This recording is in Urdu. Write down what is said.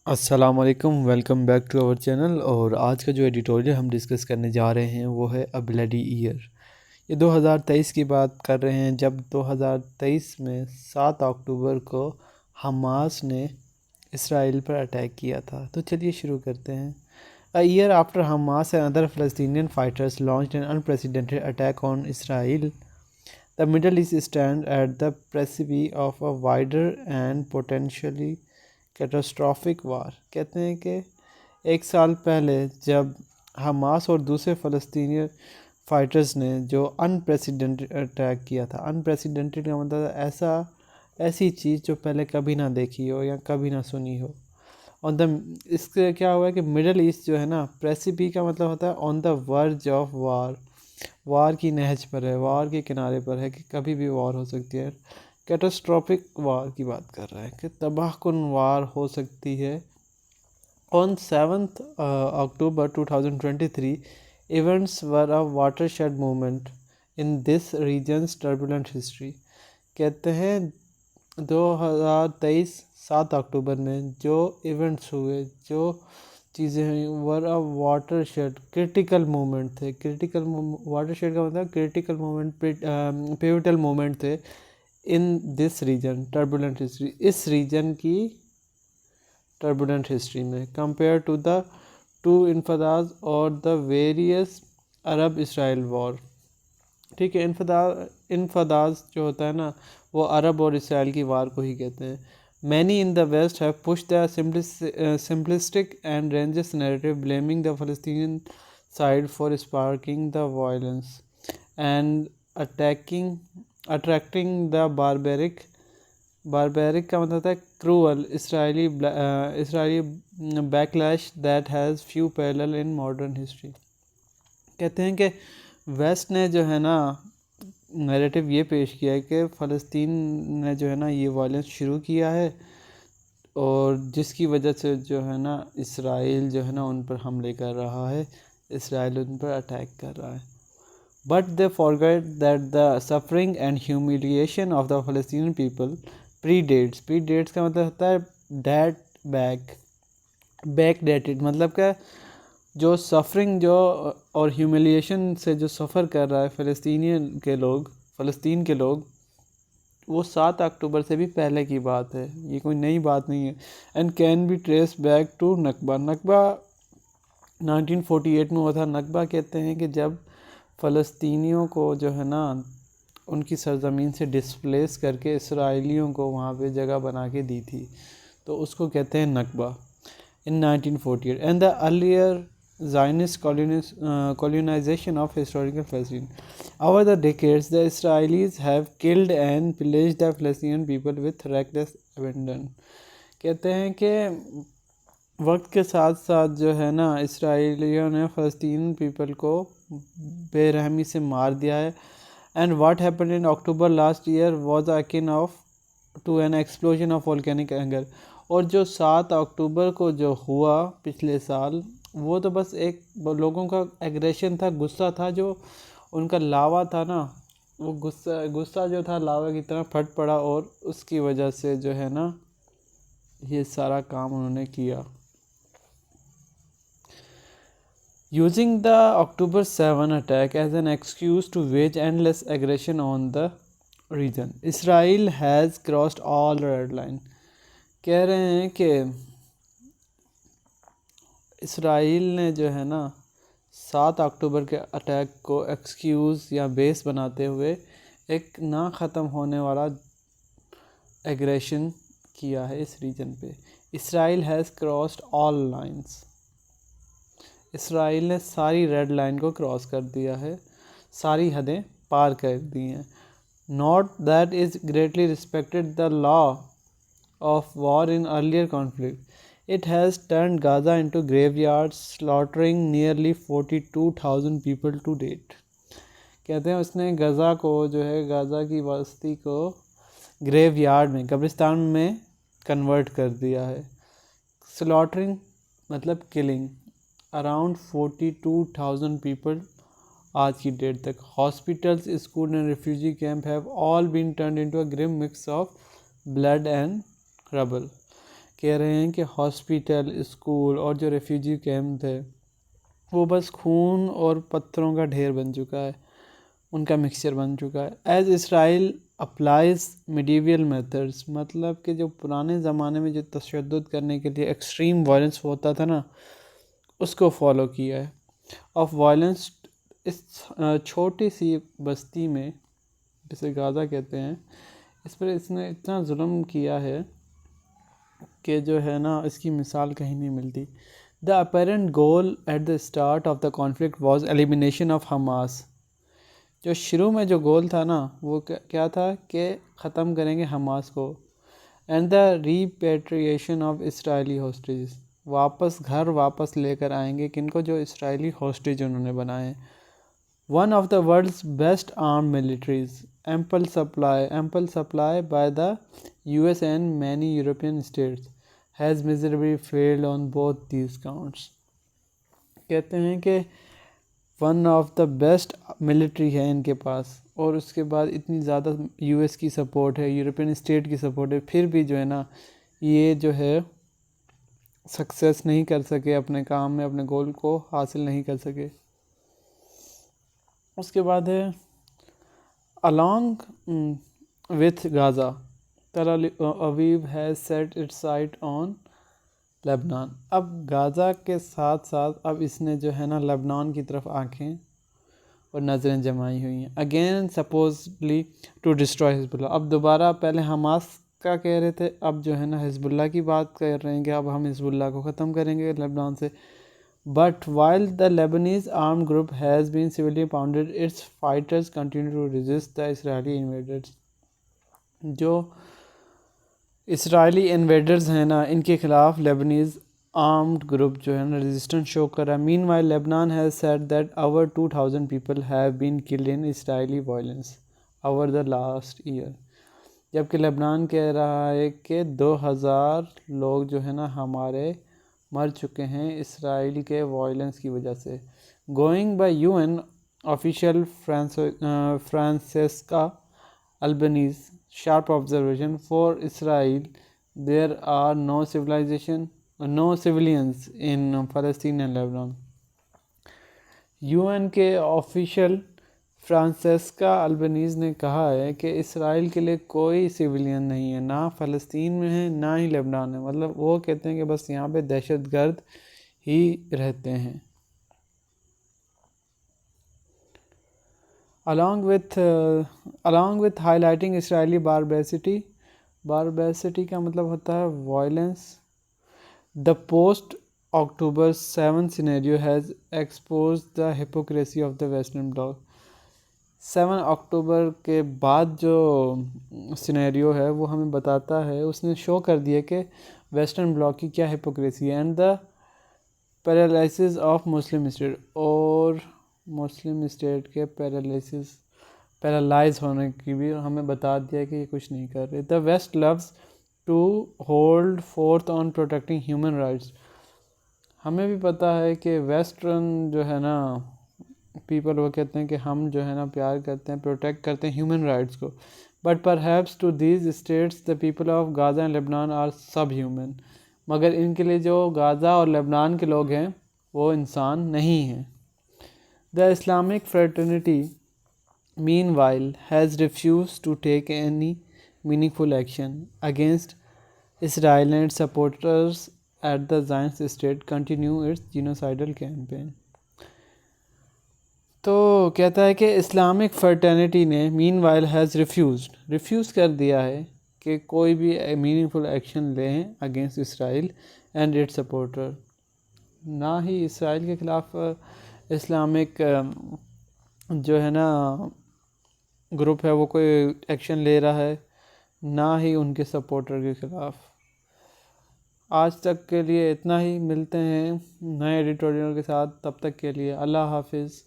السلام علیکم، welcome back to our channel. اور آج کا جو ایڈیٹوریل ہم ڈسکس کرنے جا رہے ہیں وہ ہے اے بلڈی ایئر۔ یہ 2023 کی بات کر رہے ہیں، جب 2023 میں 7 اکتوبر کو حماس نے اسرائیل پر اٹیک کیا تھا۔ تو چلیے شروع کرتے ہیں۔ A year after Hamas and other Palestinian fighters launched an unprecedented attack on Israel, the Middle East stands at the precipice of a wider and potentially catastrophic war. کہتے ہیں کہ ایک سال پہلے جب حماس اور دوسرے فلسطینی فائٹرز نے جو انپریسیڈنٹڈ اٹیک کیا تھا، انپریسیڈنٹڈ کا مطلب ایسی چیز جو پہلے کبھی نہ دیکھی ہو یا کبھی نہ سنی ہو۔ اس سے کیا ہوا ہے کہ مڈل ایسٹ جو ہے نا، پریسیپی کا مطلب ہوتا ہے آن دا ورج آف وار، وار کی نہج پر ہے، وار کے کنارے پر ہے، کہ کبھی بھی وار ہو سکتی ہے۔ کیٹاسٹرافک وار کی بات کر رہے ہیں کہ تباہ کن وار ہو سکتی ہے۔ On 7th October 2023, events were a watershed moment in this region's turbulent history۔ کہتے ہیں 2023 7 اکتوبر میں جو ایونٹس ہوئے، جو چیزیں ہوئیں، were a watershed، critical moment تھے۔ کرٹیکل واٹر شیڈ کا مطلب کرٹیکل مومنٹ، پیوٹل مومنٹ تھے in this region turbulent history, اس ریجن کی ٹربولنٹ ہسٹری میں، compare to the two intifadas اور دا ویریس عرب اسرائیل وار۔ ٹھیک ہے، انفداز جو ہوتا ہے نا، وہ عرب اور اسرائیل کی وار کو ہی کہتے ہیں۔ Many in the West have push the simplistic and ranges narrative blaming the Palestinian side for sparking the violence and attracting the barbaric کا مطلب ہوتا ہے cruel Israeli backlash that has few parallel in modern history. کہتے ہیں کہ ویسٹ نے جو ہے نا نیریٹو یہ پیش کیا ہے کہ فلسطین نے جو ہے نا یہ وائلنس شروع کیا ہے، اور جس کی وجہ سے جو ہے نا اسرائیل جو ہے نا ان پر حملے کر رہا ہے، اسرائیل ان پر اٹیک کر رہا ہے۔ But they forget that the suffering and humiliation of the Palestinian people predates کا مطلب ہوتا ہے بیک ڈیٹڈ، مطلب کہ جو سفرنگ جو اور ہیوملیشن سے جو سفر کر رہا ہے فلسطین کے لوگ، وہ 7 اکتوبر سے بھی پہلے کی بات ہے، یہ کوئی نئی بات نہیں ہے۔ And can be trace back to Nakba 1948 میں ہوا تھا۔ نکبہ کہتے ہیں کہ جب فلسطینیوں کو جو ہے نا ان کی سرزمین سے ڈسپلیس کر کے اسرائیلیوں کو وہاں پہ جگہ بنا کے دی تھی، تو اس کو کہتے ہیں نکبہ in 1948 and the earlier Zionist colonization of historical Palestine. Over the decades, the Israelis have killed and pillaged the Palestinian people with reckless abandon۔ کہتے ہیں کہ وقت کے ساتھ ساتھ جو ہے نا اسرائیلیوں نے فلسطین پیپل کو بے رحمی سے مار دیا ہے۔ And what happened in October last year was akin to an explosion of volcanic anger۔ اور جو 7 اکتوبر کو جو ہوا پچھلے سال، وہ تو بس ایک لوگوں کا ایگریشن تھا، غصہ تھا، جو ان کا لاوا تھا نا، وہ غصہ جو تھا لاوا کی طرح پھٹ پڑا، اور اس کی وجہ سے جو ہے نا یہ سارا کام انہوں نے کیا۔ Using the October 7 attack as an excuse to wage endless aggression on the region, Israel has crossed all red line۔ کہہ رہے ہیں کہ اسرائیل نے جو ہے نا 7 اکتوبر کے اٹیک کو ایکسکیوز یا بیس بناتے ہوئے ایک نہ ختم ہونے والا ایگریشن کیا ہے اس ریجن پہ۔ اسرائیل ہیز کراسڈ آل لائنس، اسرائیل نے ساری ریڈ لائن کو کراس کر دیا ہے، ساری حدیں پار کر دی ہیں۔ Note that is greatly respected the law of war in earlier conflict, it has turned Gaza into graveyard slaughtering nearly 42,000 people to date. کہتے ہیں اس نے غزہ کو جو ہے، غزہ کی بستی کو گریو یارڈ میں، قبرستان میں کنورٹ کر دیا ہے۔ سلاٹرنگ مطلب کلنگ، اراؤنڈ 42,000 پیپل آج کی ڈیٹ تک۔ Hospitals, school and refugee camp have all been turned into a grim mix of blood and rubble. کہہ رہے ہیں کہ ہاسپیٹل، اسکول اور جو ریفیوجی کیمپ تھے وہ بس خون اور پتھروں کا ڈھیر بن چکا ہے، ان کا مکسچر بن چکا ہے. ایز اسرائیل اپلائز میڈیول میتھڈس، مطلب کہ جو پرانے زمانے میں جو تشدد کرنے کے لیے ایکسٹریم وائلنس ہوتا تھا نا، اس کو فالو کیا ہے. آف وائلنس، اس چھوٹی سی بستی میں جسے غازہ کہتے ہیں، اس پر اس نے اتنا ظلم کیا ہے کہ جو ہے نا اس کی مثال کہیں نہیں ملتی. The apparent goal at the start of the conflict was elimination of Hamas. جو شروع میں جو گول تھا نا وہ کیا تھا کہ ختم کریں گے حماس کو. And the repatriation of Israeli hostages, واپس لے کر آئیں گے کن کو؟ جو اسرائیلی ہاسٹیج انہوں نے بنائے. One of the world's best arm militaries, ample supply by the U S and many European states has miserably failed on both these counts. کہتے ہیں کہ one of the best military ہے ان کے پاس، اور اس کے بعد اتنی زیادہ یو ایس کی سپورٹ ہے، یورپین اسٹیٹ کی سپورٹ ہے، پھر بھی جو ہے نا یہ جو ہے سکسیس نہیں کر سکے اپنے کام میں، اپنے گول کو حاصل نہیں کر سکے. اس کے بعد ہے along with Gaza, Tel Aviv has set its sight on لبنان. اب غازہ کے ساتھ ساتھ اب اس نے جو ہے نا لبنان کی طرف آنکھیں اور نظریں جمائی ہوئی ہیں. اگین سپوزلی ٹو ڈسٹروائے حزب اللہ. اب دوبارہ پہلے حماس کا کہہ رہے تھے، اب جو ہے نا حزب اللہ کی بات کر رہے ہیں کہ اب ہم حزب اللہ کو ختم کریں گے لبنان سے. But while the Lebanese armed group has been severely pounded, its fighters continue to resist the Israeli invaders. جو اسرائیلی انویڈرز ہیں نا ان کے خلاف لیبنیز آرمڈ گروپ جو ہے نا ریزسٹنس شو کر رہا ہے. Meanwhile, Lebanon has said that over 2,000 people have been killed in Israeli violence over the last year. جبکہ لبنان کہہ رہا ہے کہ 2,000 لوگ جو ہے نا ہمارے مر چکے ہیں اسرائیل کے وائلنس کی وجہ سے. Going by U N official Francesca Albanese sharp observation for Israel there are no civilians in Palestine and Lebanon. U N کے آفیشیل فرانسیسکا البنیز نے کہا ہے کہ اسرائیل کے لیے کوئی سویلین نہیں ہے، نہ فلسطین میں ہے نہ ہی لبنان میں. مطلب وہ کہتے ہیں کہ بس یہاں پہ دہشت گرد ہی رہتے ہیں. along with highlighting Israeli barbarity کا مطلب ہوتا ہے violence. The post-October 7 scenario has exposed the hypocrisy of the Western Bloc. 7 اکتوبر کے بعد جو سینیریو ہے وہ ہمیں بتاتا ہے، اس نے شو کر دیا کہ ویسٹرن بلاک کی کیا ہپوکریسی ہے. And the paralysis of Muslim state, اور مسلم اسٹیٹ کے پیرالائز ہونے کی بھی ہمیں بتا دیا کہ یہ کچھ نہیں کر رہے. The West loves to hold forth on protecting human rights. ہمیں بھی پتہ ہے کہ ویسٹرن جو ہے نا پیپل وہ کہتے ہیں کہ ہم جو ہے نا پیار کرتے ہیں، پروٹیکٹ کرتے ہیں ہیومن رائٹس کو. But perhaps to these states the people of Gaza and Lebanon are subhuman. مگر ان کے لیے جو غازہ اور لبنان کے لوگ ہیں وہ انسان نہیں ہیں. The Islamic fraternity meanwhile has refuse to take any meaningful action against Israel and supporters at the Zionist state continue its genocidal campaign. تو کہتا ہے کہ اسلامک فرٹرنیٹی نے مین وائل ہیز ریفیوز کر دیا ہے کہ کوئی بھی میننگ فل ایکشن لیں against Israel and it supporter. نہ ہی اسرائیل کے خلاف اسلامک جو ہے نا گروپ ہے وہ کوئی ایکشن لے رہا ہے، نہ ہی ان کے سپورٹر کے خلاف. آج تک کے لیے اتنا ہی، ملتے ہیں نئے ایڈیٹوریل کے ساتھ. تب تک کے لیے اللہ حافظ.